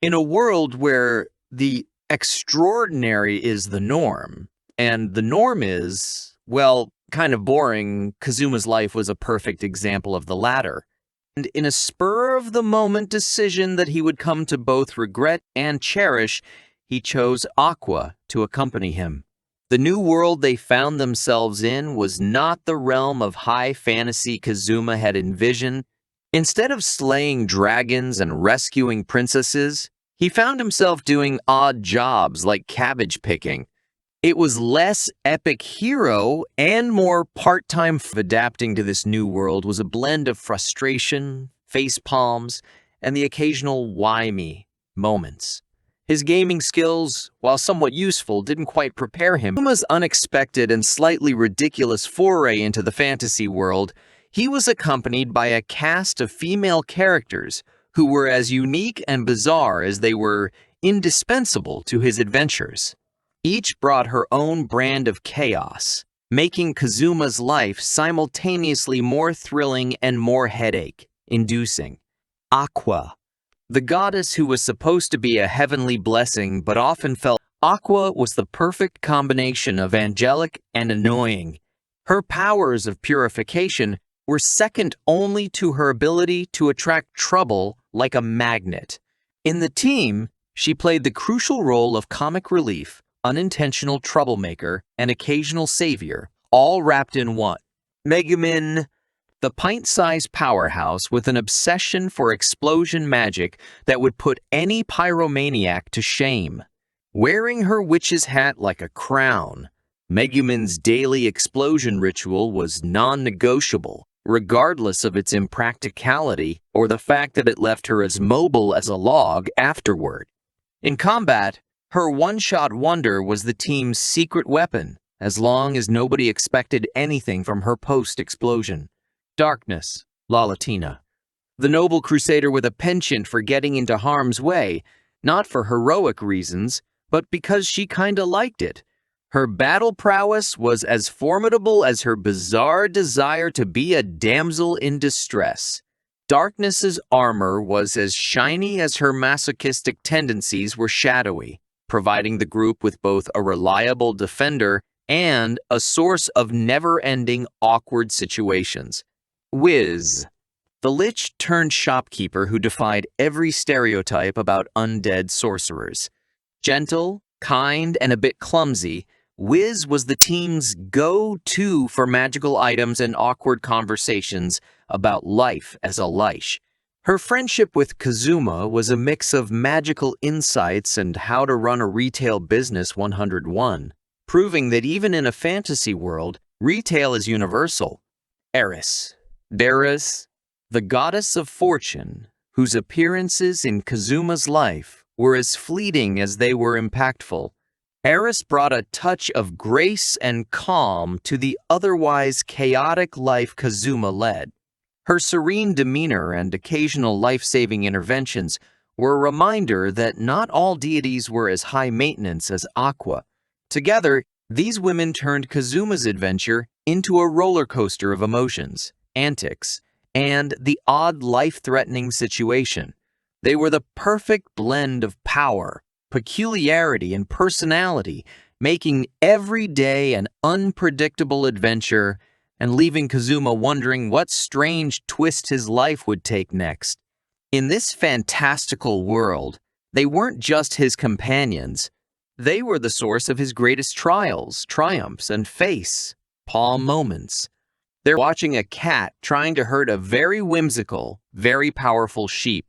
In a world where the extraordinary is the norm, and the norm is, well, kind of boring, Kazuma's life was a perfect example of the latter. And in a spur-of-the-moment decision that he would come to both regret and cherish, he chose Aqua to accompany him. The new world they found themselves in was not the realm of high fantasy Kazuma had envisioned. Instead of slaying dragons and rescuing princesses, he found himself doing odd jobs like cabbage picking. It was less epic hero and more part-time. Adapting to this new world was a blend of frustration, face palms, and the occasional why me moments. His gaming skills, while somewhat useful, didn't quite prepare him. Kazuma's unexpected and slightly ridiculous foray into the fantasy world, he was accompanied by a cast of female characters who were as unique and bizarre as they were indispensable to his adventures. Each brought her own brand of chaos, making Kazuma's life simultaneously more thrilling and more headache-inducing. Aqua, the goddess who was supposed to be a heavenly blessing but often felt. Aqua was the perfect combination of angelic and annoying. Her powers of purification were second only to her ability to attract trouble like a magnet. In the team, she played the crucial role of comic relief, unintentional troublemaker, and occasional savior, all wrapped in one. Megumin, the pint-sized powerhouse with an obsession for explosion magic that would put any pyromaniac to shame. Wearing her witch's hat like a crown, Megumin's daily explosion ritual was non-negotiable, regardless of its impracticality or the fact that it left her as mobile as a log afterward. In combat, her one-shot wonder was the team's secret weapon, as long as nobody expected anything from her post-explosion. Darkness, La Latina. The noble crusader with a penchant for getting into harm's way, not for heroic reasons, but because she kinda liked it. Her battle prowess was as formidable as her bizarre desire to be a damsel in distress. Darkness's armor was as shiny as her masochistic tendencies were shadowy, providing the group with both a reliable defender and a source of never-ending awkward situations. Wiz, the lich-turned-shopkeeper who defied every stereotype about undead sorcerers. Gentle, kind, and a bit clumsy, Wiz was the team's go-to for magical items and awkward conversations about life as a lich. Her friendship with Kazuma was a mix of magical insights and how to run a retail business 101, proving that even in a fantasy world, retail is universal. Eris, the goddess of fortune, whose appearances in Kazuma's life were as fleeting as they were impactful. Eris brought a touch of grace and calm to the otherwise chaotic life Kazuma led. Her serene demeanor and occasional life-saving interventions were a reminder that not all deities were as high maintenance as Aqua. Together, these women turned Kazuma's adventure into a roller coaster of emotions, antics, and the odd life-threatening situation. They were the perfect blend of power, peculiarity, and personality, making every day an unpredictable adventure and leaving Kazuma wondering what strange twist his life would take next. In this fantastical world, they weren't just his companions. They were the source of his greatest trials, triumphs, and face-palm moments. They're watching a cat trying to herd a very whimsical, very powerful sheep.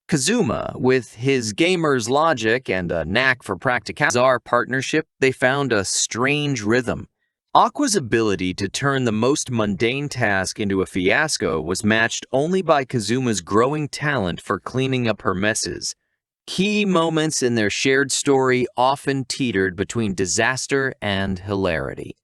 Kazuma, with his gamer's logic and a knack for practicality, our partnership, they found a strange rhythm. Aqua's ability to turn the most mundane task into a fiasco was matched only by Kazuma's growing talent for cleaning up her messes. Key moments in their shared story often teetered between disaster and hilarity.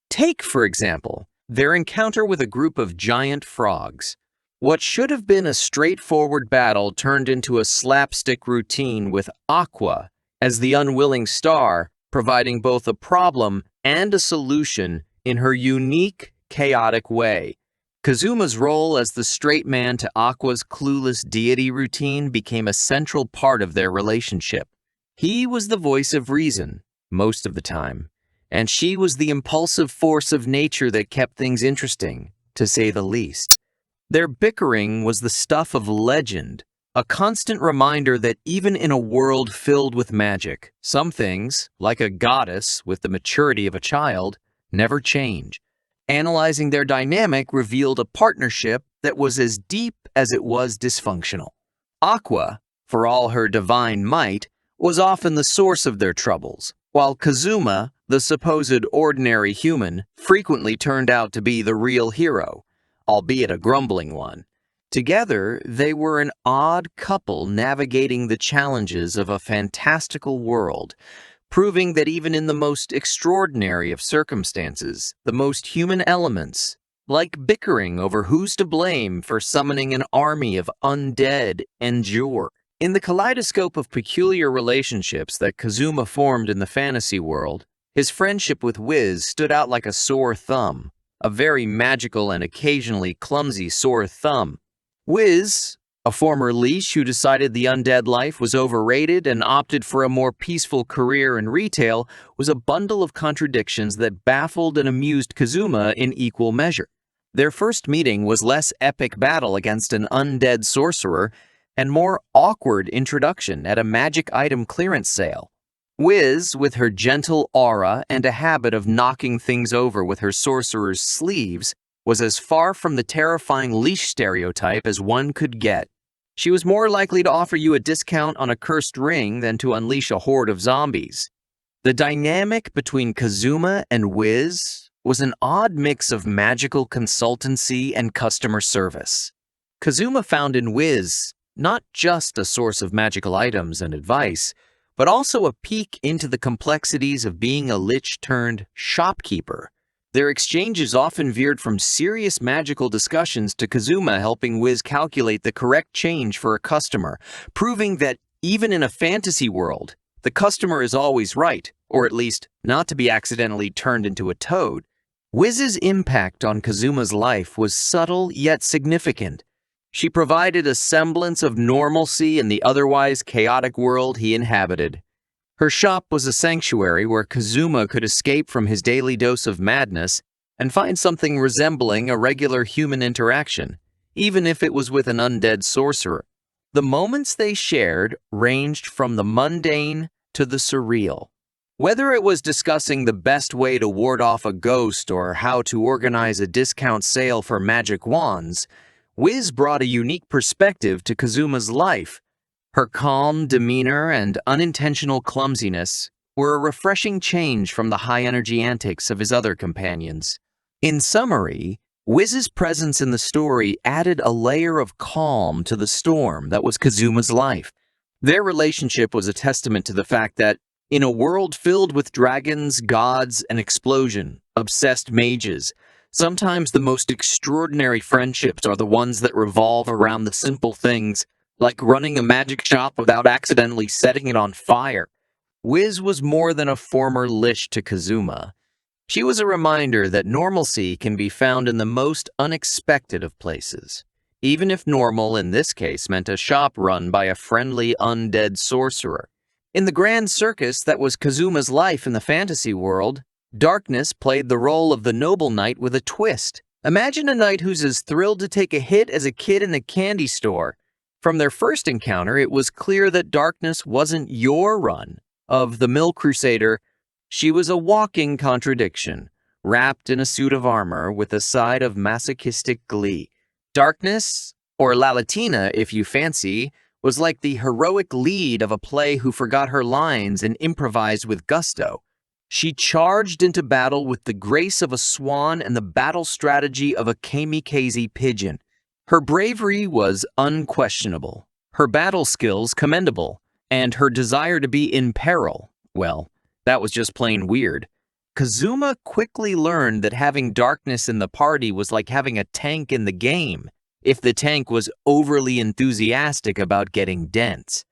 Take, for example, their encounter with a group of giant frogs. What should have been a straightforward battle turned into a slapstick routine with Aqua as the unwilling star, providing both a problem and a solution in her unique, chaotic way. Kazuma's role as the straight man to Aqua's clueless deity routine became a central part of their relationship. He was the voice of reason, most of the time, and she was the impulsive force of nature that kept things interesting, to say the least. Their bickering was the stuff of legend, a constant reminder that even in a world filled with magic, some things, like a goddess with the maturity of a child, never change. Analyzing their dynamic revealed a partnership that was as deep as it was dysfunctional. Aqua, for all her divine might, was often the source of their troubles, while Kazuma, the supposed ordinary human, frequently turned out to be the real hero, albeit a grumbling one. Together, they were an odd couple navigating the challenges of a fantastical world, proving that even in the most extraordinary of circumstances, the most human elements, like bickering over who's to blame for summoning an army of undead, endure. In the kaleidoscope of peculiar relationships that Kazuma formed in the fantasy world, his friendship with Wiz stood out like a sore thumb, a very magical and occasionally clumsy sore thumb. Wiz, a former leash who decided the undead life was overrated and opted for a more peaceful career in retail, was a bundle of contradictions that baffled and amused Kazuma in equal measure. Their first meeting was less epic battle against an undead sorcerer and more awkward introduction at a magic item clearance sale. Wiz, with her gentle aura and a habit of knocking things over with her sorcerer's sleeves, was as far from the terrifying leash stereotype as one could get. She was more likely to offer you a discount on a cursed ring than to unleash a horde of zombies. The dynamic between Kazuma and Wiz was an odd mix of magical consultancy and customer service. Kazuma found in Wiz not just a source of magical items and advice, but also a peek into the complexities of being a lich-turned-shopkeeper. Their exchanges often veered from serious magical discussions to Kazuma helping Wiz calculate the correct change for a customer, proving that even in a fantasy world, the customer is always right, or at least not to be accidentally turned into a toad. Wiz's impact on Kazuma's life was subtle yet significant. She provided a semblance of normalcy in the otherwise chaotic world he inhabited. Her shop was a sanctuary where Kazuma could escape from his daily dose of madness and find something resembling a regular human interaction, even if it was with an undead sorcerer. The moments they shared ranged from the mundane to the surreal. Whether it was discussing the best way to ward off a ghost or how to organize a discount sale for magic wands, Wiz brought a unique perspective to Kazuma's life. Her calm demeanor and unintentional clumsiness were a refreshing change from the high-energy antics of his other companions. In summary, Wiz's presence in the story added a layer of calm to the storm that was Kazuma's life. Their relationship was a testament to the fact that, in a world filled with dragons, gods, and explosion-obsessed mages, sometimes the most extraordinary friendships are the ones that revolve around the simple things, like running a magic shop without accidentally setting it on fire. Wiz was more than a former lich to Kazuma. She was a reminder that normalcy can be found in the most unexpected of places, even if normal in this case meant a shop run by a friendly undead sorcerer. In the grand circus that was Kazuma's life in the fantasy world, darkness played the role of the noble knight with a twist. Imagine a knight who's as thrilled to take a hit as a kid in a candy store. From their first encounter, it was clear that Darkness wasn't your run of the Mill Crusader. She was a walking contradiction, wrapped in a suit of armor with a side of masochistic glee. Darkness, or La Latina if you fancy, was like the heroic lead of a play who forgot her lines and improvised with gusto. She charged into battle with the grace of a swan and the battle strategy of a kamikaze pigeon. Her bravery was unquestionable, her battle skills commendable, and her desire to be in peril, well, that was just plain weird. Kazuma quickly learned that having Darkness in the party was like having a tank in the game, if the tank was overly enthusiastic about getting dense.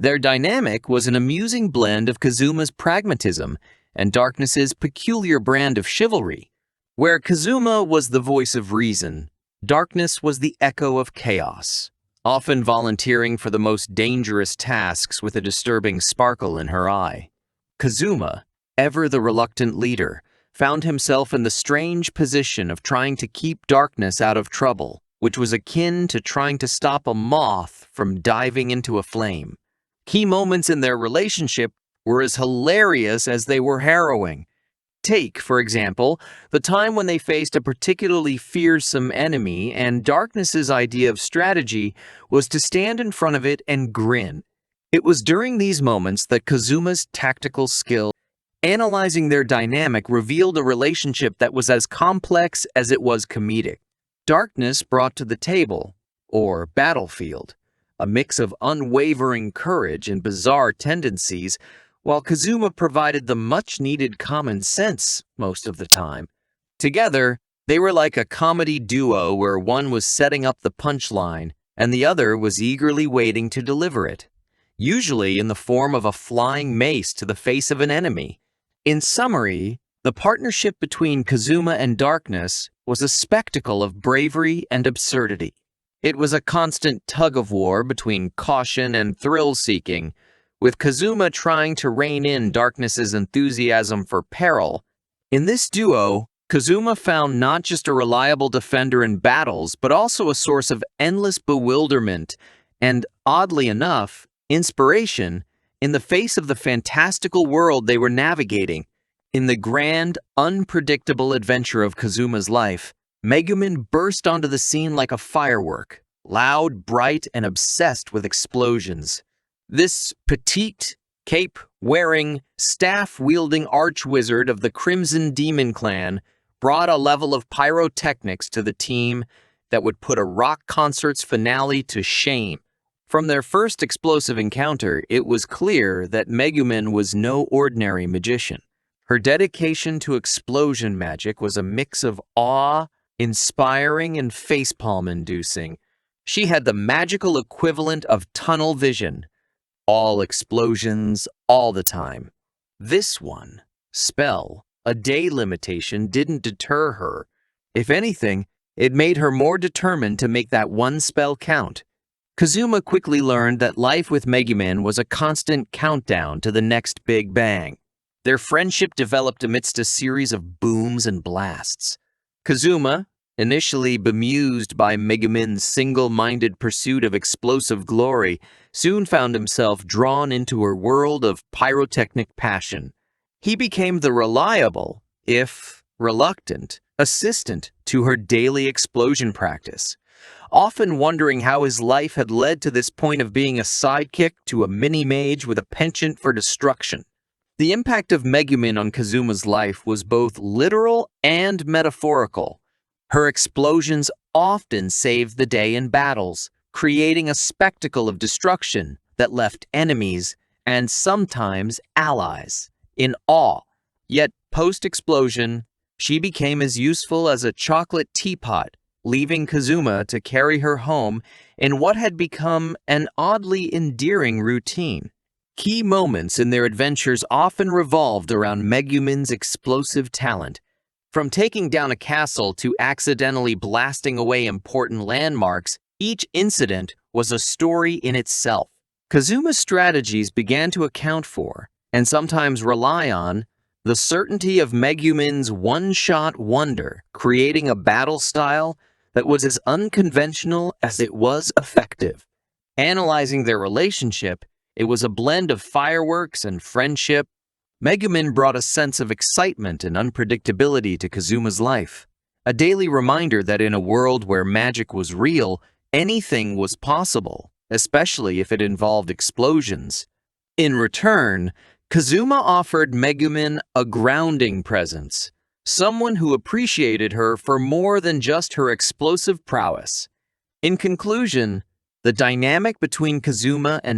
Their dynamic was an amusing blend of Kazuma's pragmatism and Darkness's peculiar brand of chivalry. Where Kazuma was the voice of reason, Darkness was the echo of chaos, often volunteering for the most dangerous tasks with a disturbing sparkle in her eye. Kazuma, ever the reluctant leader, found himself in the strange position of trying to keep darkness out of trouble, which was akin to trying to stop a moth from diving into a flame. Key moments in their relationship were as hilarious as they were harrowing. Take, for example, the time when they faced a particularly fearsome enemy, and Darkness's idea of strategy was to stand in front of it and grin. It was during these moments that Kazuma's tactical skill, analyzing their dynamic, revealed a relationship that was as complex as it was comedic. Darkness brought to the table, or battlefield, a mix of unwavering courage and bizarre tendencies, while Kazuma provided the much-needed common sense most of the time. Together, they were like a comedy duo where one was setting up the punchline and the other was eagerly waiting to deliver it, usually in the form of a flying mace to the face of an enemy. In summary, the partnership between Kazuma and Darkness was a spectacle of bravery and absurdity. It was a constant tug-of-war between caution and thrill-seeking, with Kazuma trying to rein in Darkness's enthusiasm for peril. In this duo, Kazuma found not just a reliable defender in battles, but also a source of endless bewilderment and, oddly enough, inspiration in the face of the fantastical world they were navigating. In the grand, unpredictable adventure of Kazuma's life, Megumin burst onto the scene like a firework, loud, bright, and obsessed with explosions. This petite, cape-wearing, staff-wielding arch-wizard of the Crimson Demon Clan brought a level of pyrotechnics to the team that would put a rock concert's finale to shame. From their first explosive encounter, it was clear that Megumin was no ordinary magician. Her dedication to explosion magic was a mix of awe, inspiring, and facepalm-inducing. She had the magical equivalent of tunnel vision. All explosions, all the time. This one, spell, a day limitation, didn't deter her. If anything, it made her more determined to make that one spell count. Kazuma quickly learned that life with Megumin was a constant countdown to the next big bang. Their friendship developed amidst a series of booms and blasts. Kazuma, initially bemused by Megumin's single-minded pursuit of explosive glory, soon found himself drawn into her world of pyrotechnic passion. He became the reliable, if reluctant, assistant to her daily explosion practice, often wondering how his life had led to this point of being a sidekick to a mini-mage with a penchant for destruction. The impact of Megumin on Kazuma's life was both literal and metaphorical. Her explosions often saved the day in battles, creating a spectacle of destruction that left enemies, and sometimes allies, in awe. Yet, post-explosion, she became as useful as a chocolate teapot, leaving Kazuma to carry her home in what had become an oddly endearing routine. Key moments in their adventures often revolved around Megumin's explosive talent. From taking down a castle to accidentally blasting away important landmarks, each incident was a story in itself. Kazuma's strategies began to account for, and sometimes rely on, the certainty of Megumin's one-shot wonder, creating a battle style that was as unconventional as it was effective. Analyzing their relationship, it was a blend of fireworks and friendship. Megumin brought a sense of excitement and unpredictability to Kazuma's life, a daily reminder that in a world where magic was real, anything was possible, especially if it involved explosions. In return, Kazuma offered Megumin a grounding presence, someone who appreciated her for more than just her explosive prowess. In conclusion, the dynamic between Kazuma and